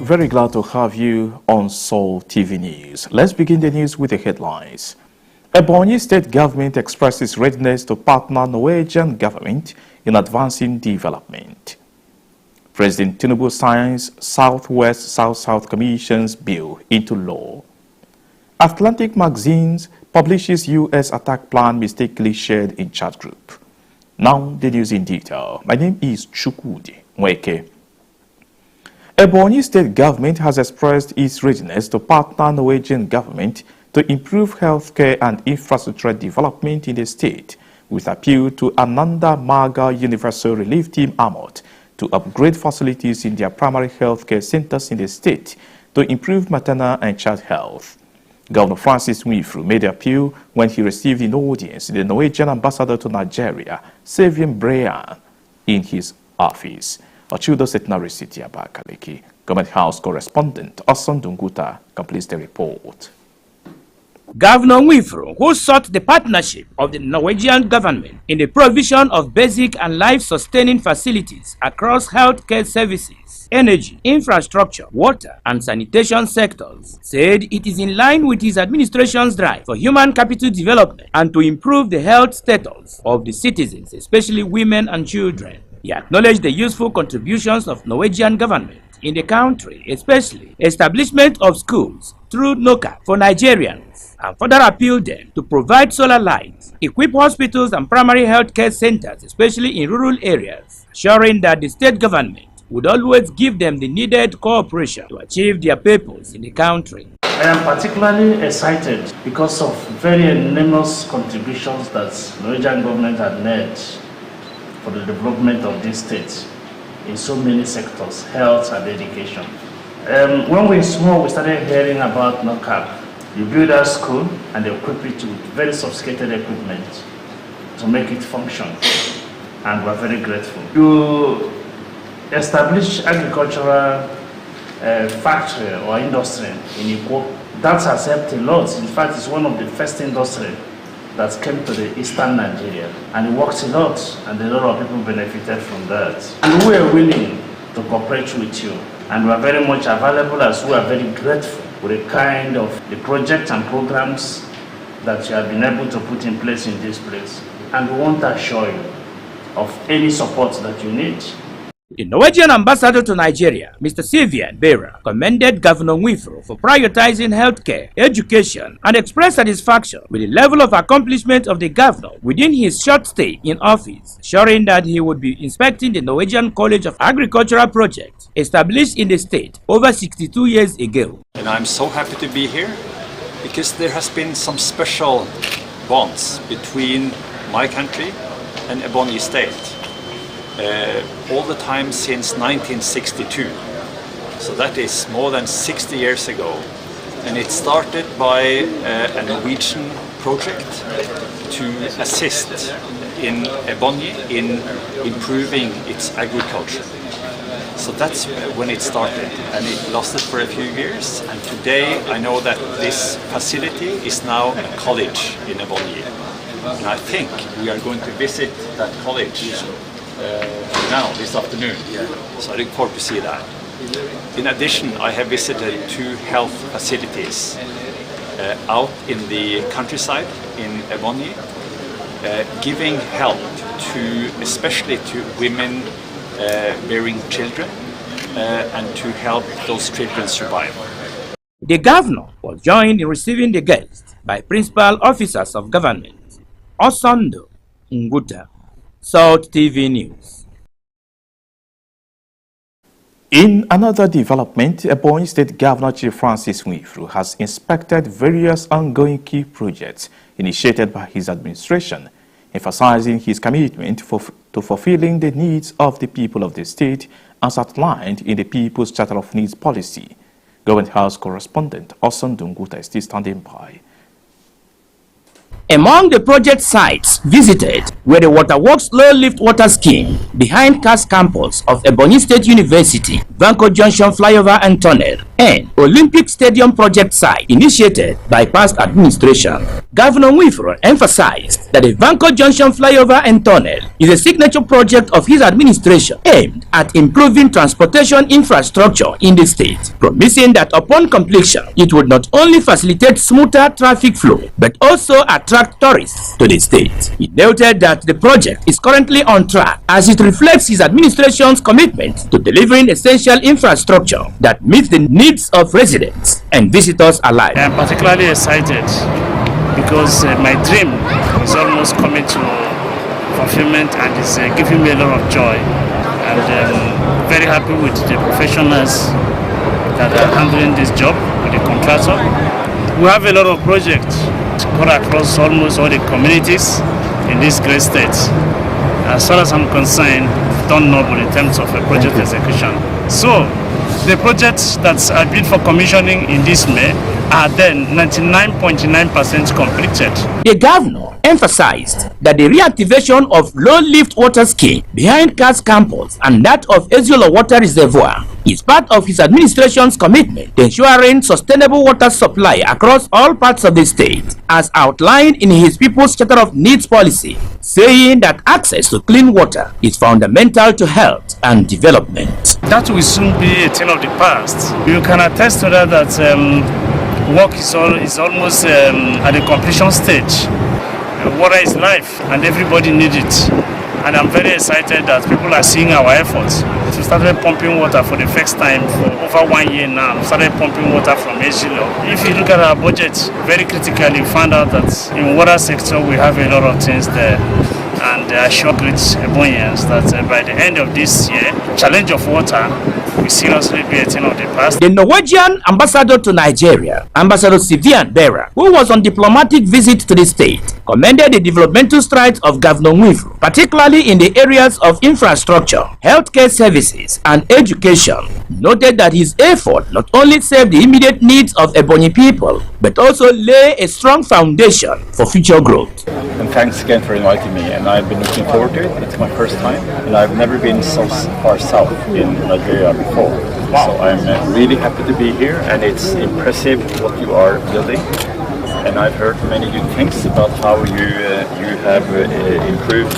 Very glad to have you on Soul TV News. Let's begin the news with the headlines. Ebonyi state government expresses readiness to partner Norwegian government in advancing development. President Tinubu signs Southwest South-South Commission's bill into law. Atlantic Magazines publishes U.S. attack plan mistakenly shared in chat group. Now the news in detail. My name is Chukwudi Nweke. Ebonyi state government has expressed its readiness to partner Norwegian government to improve healthcare and infrastructure development in the state, with appeal to Ananda Maga Universal Relief Team AMOT to upgrade facilities in their primary healthcare centers in the state to improve maternal and child health. Governor Francis Nwifuru made the appeal when he received in audience the Norwegian ambassador to Nigeria, Savian Breyan, in his office. Ochudo Setnari City Abakaliki. Government House correspondent Oson Dunguta completes the report. Governor Nwifuru, who sought the partnership of the Norwegian government in the provision of basic and life-sustaining facilities across healthcare services, energy, infrastructure, water, and sanitation sectors, said it is in line with his administration's drive for human capital development and to improve the health status of the citizens, especially women and children. He acknowledged the useful contributions of Norwegian government in the country, especially establishment of schools through NOCA for Nigerians, and further appealed them to provide solar lights, equip hospitals and primary health care centers, especially in rural areas, assuring that the state government would always give them the needed cooperation to achieve their purpose in the country. I am particularly excited because of very enormous contributions that the Norwegian government had made for the development of this state in so many sectors, health and education. When we were small, we started hearing about NOCAP. You build a school and they equip it with very sophisticated equipment to make it function, and we're very grateful. You establish agricultural factory or industry in Ikwo. That has helped a lot. In fact, it's one of the first industry that came to the eastern Nigeria, and it works a lot, and a lot of people benefited from that. And we are willing to cooperate with you, and we are very much available, as we are very grateful for the kind of the projects and programs that you have been able to put in place in this place. And we want to assure you of any support that you need. The Norwegian ambassador to Nigeria, Mr. Savian Breyan, commended Governor Nwifuru for prioritizing healthcare, education, and expressed satisfaction with the level of accomplishment of the governor within his short stay in office, assuring that he would be inspecting the Norwegian College of Agricultural Projects established in the state over 62 years ago. And I'm so happy to be here because there has been some special bonds between my country and Ebonyi state. All the time since 1962, so that is more than 60 years ago, and it started by a Norwegian project to assist in Ebonyi in improving its agriculture. So that's when it started, and it lasted for a few years, and today I know that this facility is now a college in Ebonyi, and I think we are going to visit that college now this afternoon, so I look forward to see that. In addition, I have visited 2 health facilities out in the countryside in Ebonyi, giving help to, especially to women bearing children, and to help those children survive. The governor was joined in receiving the guests by principal officers of government. Osondo Nguta, Salt TV News. In another development, Ebonyi State Governor Chief Francis Nwifuru has inspected various ongoing key projects initiated by his administration, emphasizing his commitment to fulfilling the needs of the people of the state as outlined in the People's Charter of Needs policy. Government House correspondent Oson Dunguta is still standing by. Among the project sites visited where the Waterworks low-lift water scheme behind CAS campus of Ebonyi State University, Vanco Junction flyover and tunnel, and Olympic Stadium project site initiated by past administration. Governor Nwifuru emphasized that the Vanco Junction flyover and tunnel is a signature project of his administration aimed at improving transportation infrastructure in the state, promising that upon completion, it would not only facilitate smoother traffic flow, but also attract tourists to the state. He noted that the project is currently on track as it reflects his administration's commitment to delivering essential infrastructure that meets the needs of residents and visitors alike. I am particularly excited because my dream is almost coming to fulfillment and is giving me a lot of joy, and very happy with the professionals that are handling this job with the contractor. We have a lot of projects cut across almost all the communities in this great state. As far as I'm concerned, I've done noble in terms of a project execution. So the projects that are bid for commissioning in this May are then 99.9% completed. The governor emphasized that the reactivation of low-lift water scheme behind CAS campus and that of Eziolo Water Reservoir is part of his administration's commitment to ensuring sustainable water supply across all parts of the state, as outlined in his People's Charter of Needs policy, saying that access to clean water is fundamental to health and development. That will soon be a thing of the past. You can attest to that work is almost at the completion stage. Water is life and everybody needs it. And I'm very excited that people are seeing our efforts. We started pumping water for the first time for over 1 year now. We started pumping water from Eziolo. If you look at our budget very critically, you find out that in water sector we have a lot of things there. And I assure great Ebonyans that by the end of this year, challenge of water will seriously be a thing of the past. The Norwegian ambassador to Nigeria, Ambassador Sivian Bera, who was on diplomatic visit to the state, commended the developmental strides of Governor Nwifuru, particularly in the areas of infrastructure, healthcare services, and education. Noted that his effort not only saved the immediate needs of Ebonyi people, but also lay a strong foundation for future growth. And thanks again for inviting me, and I've been looking forward to it. It's my first time, and I've never been so far south in Nigeria before. Wow. So I'm really happy to be here, and it's impressive what you are building. And I've heard many good things about how you have improved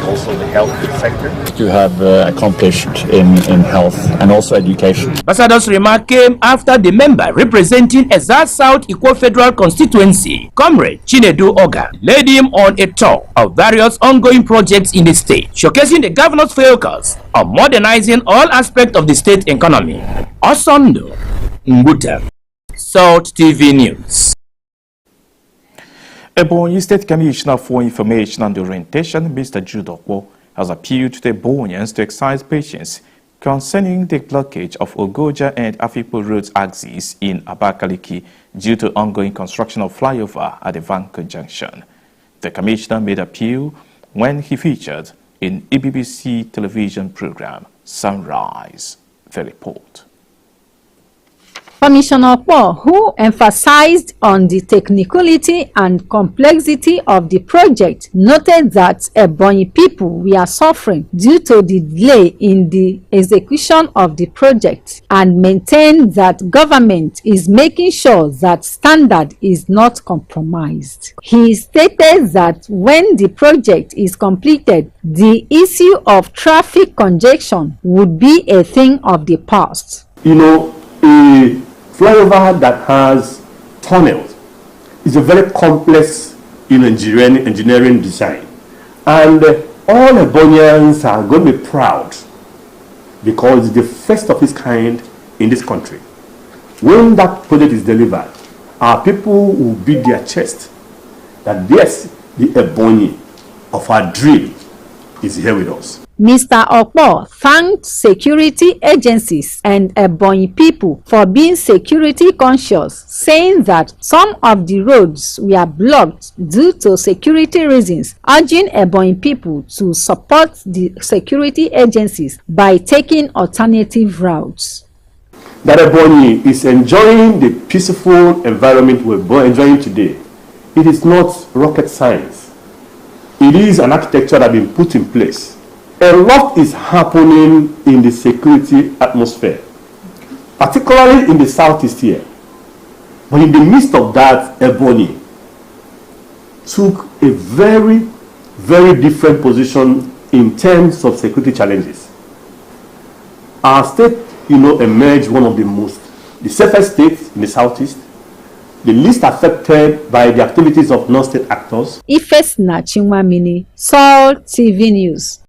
also the health sector. You have accomplished in health and also education. Ambassador's remark came after the member representing Ezza South Ikwo Federal Constituency, Comrade Chinedu Oga, led him on a tour of various ongoing projects in the state, showcasing the governor's focus on modernizing all aspects of the state economy. Osondo Nguta, Salt TV News. Ebonyi State Commissioner for Information and Orientation, Mr. Judokwo, has appealed to the Ebonyans to exercise patience concerning the blockage of Ogoja and Afikpo roads axis in Abakaliki due to ongoing construction of flyover at the Vanco Junction. The commissioner made appeal when he featured in EBBC television program Sunrise. The report. Commissioner Paul, who emphasized on the technicality and complexity of the project, noted that Ebonyi people were suffering due to the delay in the execution of the project and maintained that government is making sure that standard is not compromised. He stated that when the project is completed, the issue of traffic congestion would be a thing of the past. You know, a flyover that has tunnels is a very complex engineering design, and all Ebonians are going to be proud because it's the first of its kind in this country. When that project is delivered, our people will beat their chest that yes, the Ebonyi of our dream is here with us. Mr. Okpo thanked security agencies and Ebonyi people for being security conscious, saying that some of the roads were blocked due to security reasons, urging Ebonyi people to support the security agencies by taking alternative routes. That Ebonyi is enjoying the peaceful environment we're enjoying today. It is not rocket science. it is an architecture that has been put in place. A lot is happening in the security atmosphere, particularly in the southeast here. But in the midst of that, Ebonyi took a very, very different position in terms of security challenges. Our state, emerged one of the safest states in the southeast, the least affected by the activities of non-state actors. Ifes na Chinwamini, Sol TV News.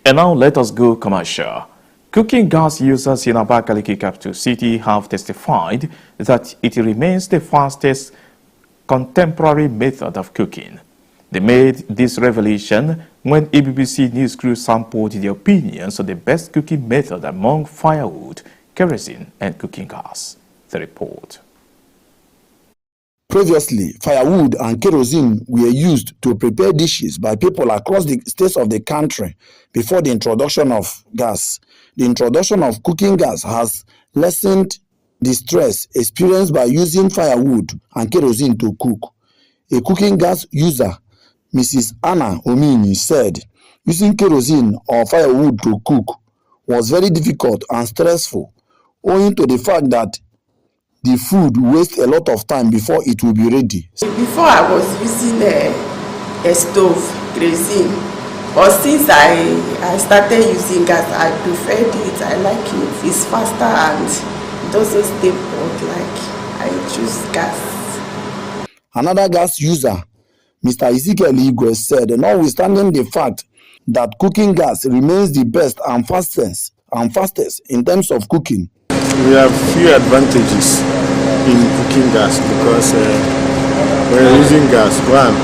And now let us go commercial. Cooking gas users in Abakaliki capital city have testified that it remains the fastest contemporary method of cooking. They made this revelation when EBBC news crew sampled the opinions of the best cooking method among firewood, kerosene, and cooking gas. The report. Previously, firewood and kerosene were used to prepare dishes by people across the states of the country before the introduction of gas. The introduction of cooking gas has lessened the stress experienced by using firewood and kerosene to cook. A cooking gas user, Mrs. Anna Omini, said using kerosene or firewood to cook was very difficult and stressful, owing to the fact that the food wastes a lot of time before it will be ready. Before I was using a stove, kerosene, but since I started using gas, I preferred it. I like it. It's faster and it doesn't stay hot. Like I choose gas. Another gas user, Mr. Ezekiel Igwe, said, notwithstanding the fact that cooking gas remains the best and fastest in terms of cooking, we have few advantages in cooking gas because when you're using gas, one,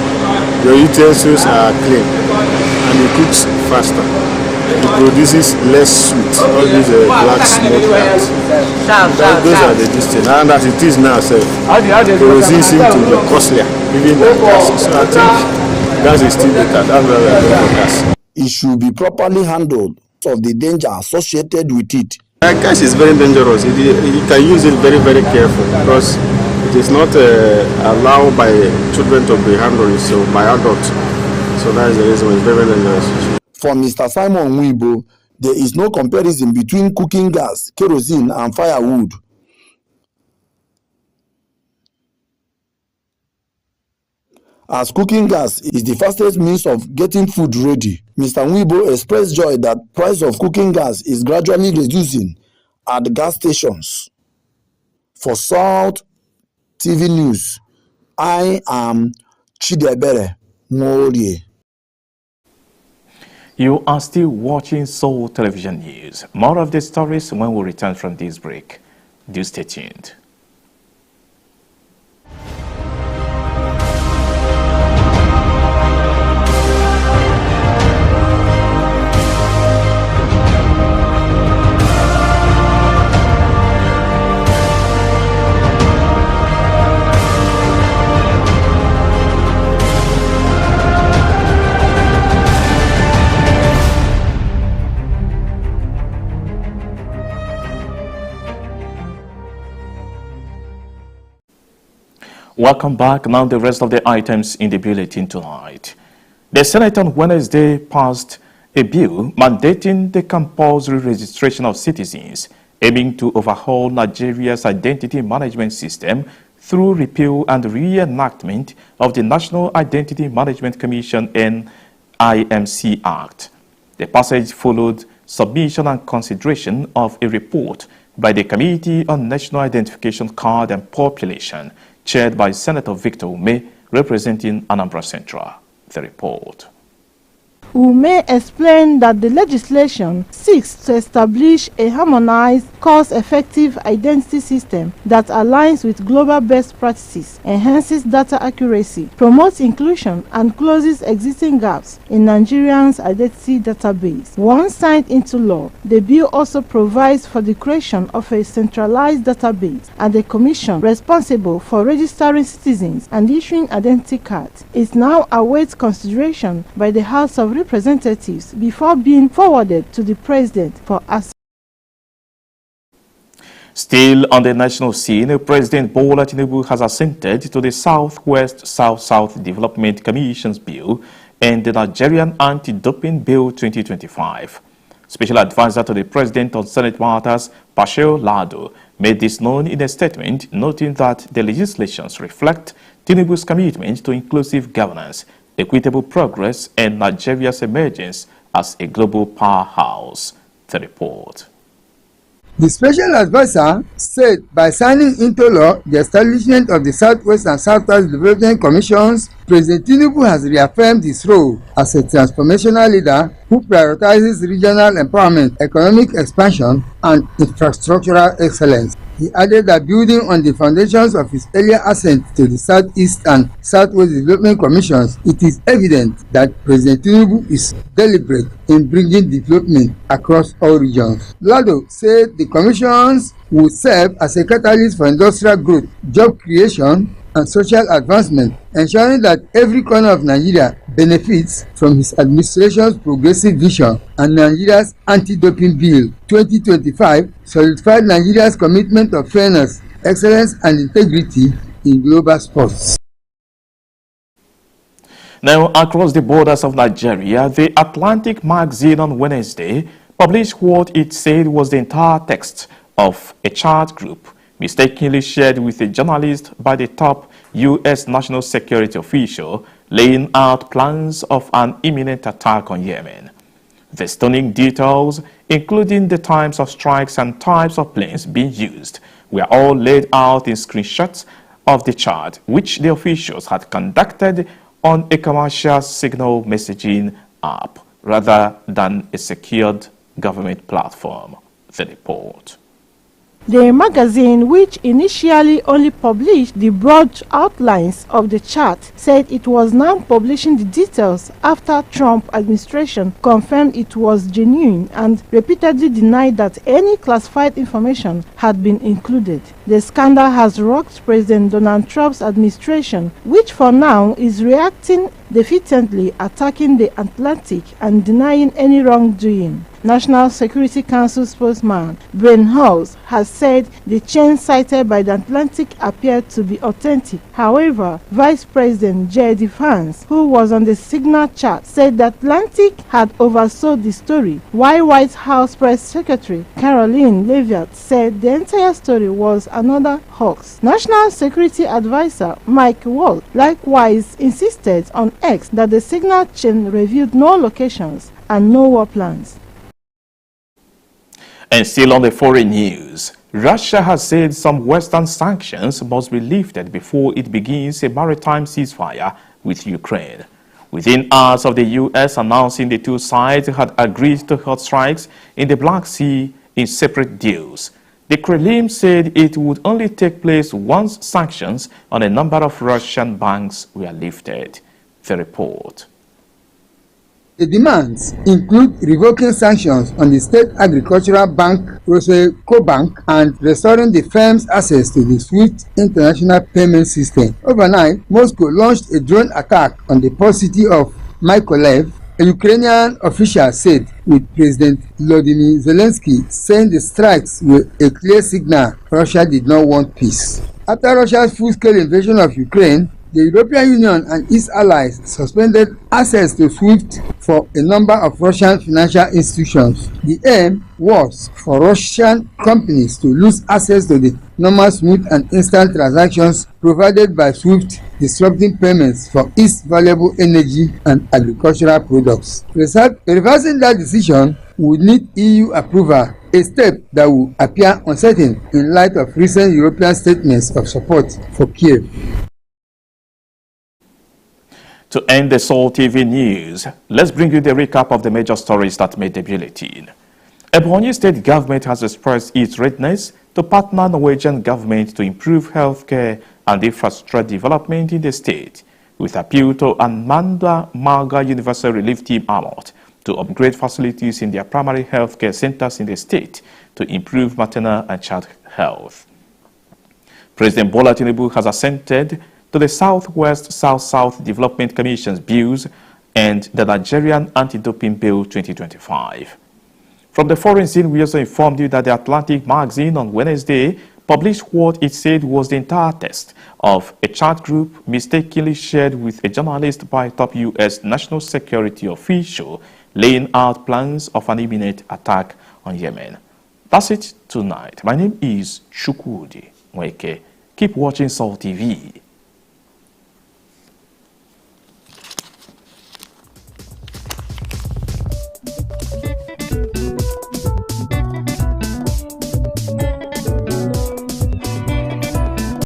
your utensils are clean and it cooks faster. It produces less sweet, all these black smoke gas. Those are the distance. And as it is now, kerosene seems to be costlier, even than gas. So I think gas is still better. That's why we are going for gas. It should be properly handled of the danger associated with it. Gas is very dangerous. You can use it very, very careful because it is not allowed by children to be handled, so by adults. So that is the reason it's very, very dangerous. For Mr. Simon Wibo, there is no comparison between cooking gas, kerosene, and firewood. As cooking gas is the fastest means of getting food ready, Mr. Wibo expressed joy that price of cooking gas is gradually reducing at the gas stations. For Salt TV News, I am Chidebere Morie. You are still watching Soul Television News. More of the stories when we return from this break. Do stay tuned. Welcome back. Now the rest of the items in the bulletin tonight. The Senate on Wednesday passed a bill mandating the compulsory registration of citizens, aiming to overhaul Nigeria's identity management system through repeal and reenactment of the National Identity Management Commission NIMC Act. The passage followed submission and consideration of a report by the Committee on National Identification Card and Population, chaired by Senator Victor Ume, representing Anambra Central. The report. Ume explained that the legislation seeks to establish a harmonized, cost-effective identity system that aligns with global best practices, enhances data accuracy, promotes inclusion, and closes existing gaps in Nigerians' identity database. Once signed into law, the bill also provides for the creation of a centralized database and a commission responsible for registering citizens and issuing identity cards. It now awaits consideration by the House of Representatives before being forwarded to the President for assent. Still on the national scene, President Bola Tinubu has assented to the Southwest South-South Development Commission's bill and the Nigerian Anti-Doping Bill 2025. Special advisor to the President on Senate Matters, Bashir Lado, made this known in a statement, noting that the legislations reflect Tinubu's commitment to inclusive governance, equitable progress, and Nigeria's emergence as a global powerhouse. The report. The special advisor said by signing into law the establishment of the Southwest and South-South Development Commissions, President Tinubu has reaffirmed his role as a transformational leader who prioritizes regional empowerment, economic expansion, and infrastructural excellence. He added that building on the foundations of his earlier ascent to the Southeast and Southwest Development Commissions, it is evident that President Tinubu is deliberate in bringing development across all regions. Lado said the commissions will serve as a catalyst for industrial growth, job creation, and social advancement, ensuring that every corner of Nigeria benefits from his administration's progressive vision. And Nigeria's Anti-Doping Bill 2025 solidified Nigeria's commitment of fairness, excellence, and integrity in global sports. Now, across the borders of Nigeria, the Atlantic magazine on Wednesday published what it said was the entire text of a chat group mistakenly shared with a journalist by the top U.S. national security official, laying out plans of an imminent attack on Yemen. The stunning details, including the times of strikes and types of planes being used, were all laid out in screenshots of the chat, which the officials had conducted on a commercial signal messaging app rather than a secured government platform. The report. The magazine, which initially only published the broad outlines of the chart, said it was now publishing the details after Trump administration confirmed it was genuine and repeatedly denied that any classified information had been included. The scandal has rocked President Donald Trump's administration, which for now is reacting defiantly, attacking the Atlantic and denying any wrongdoing. National Security Council spokesman Ben House has said the chain cited by the Atlantic appeared to be authentic. However, Vice President J.D. Vance, who was on the signal chat, said the Atlantic had oversold the story, while White House Press Secretary Caroline Leavitt said the entire story was another hoax. National Security Advisor Mike Waltz likewise insisted on X that the signal chain revealed no locations and no war plans. And still on the foreign news, Russia has said some Western sanctions must be lifted before it begins a maritime ceasefire with Ukraine. Within hours of the U.S. announcing the two sides had agreed to halt strikes in the Black Sea in separate deals, the Kremlin said it would only take place once sanctions on a number of Russian banks were lifted. The report. The demands include revoking sanctions on the State Agricultural Bank, Bank, and restoring the firm's access to the SWIFT international payment system. Overnight, Moscow launched a drone attack on the port city of Mykolaiv. A Ukrainian official said, with President Volodymyr Zelensky saying the strikes were a clear signal Russia did not want peace. After Russia's full-scale invasion of Ukraine, the European Union and its allies suspended access to SWIFT for a number of Russian financial institutions. The aim was for Russian companies to lose access to the normal, smooth, and instant transactions provided by SWIFT, disrupting payments for its valuable energy and agricultural products. Reversing that decision would need EU approval, a step that will appear uncertain in light of recent European statements of support for Kiev. To end the Soul TV news, let's bring you the recap of the major stories that made the bulletin. Ebonyi state government has expressed its readiness to partner Norwegian government to improve healthcare and infrastructure development in the state, with appeal to Amanda Malga Universal Relief Team AMOT to upgrade facilities in their primary healthcare centers in the state to improve maternal and child health. President Bola Tinubu has assented to the Southwest South-South Development Commission's bills and the Nigerian Anti-Doping Bill 2025. From From the foreign scene, we also informed you that the Atlantic magazine on Wednesday published what it said was the entire text of a chat group mistakenly shared with a journalist by a top U.S. national security official laying out plans of an imminent attack on Yemen. That's it tonight. My name is Chukwudi Nweke. Keep watching Sol TV.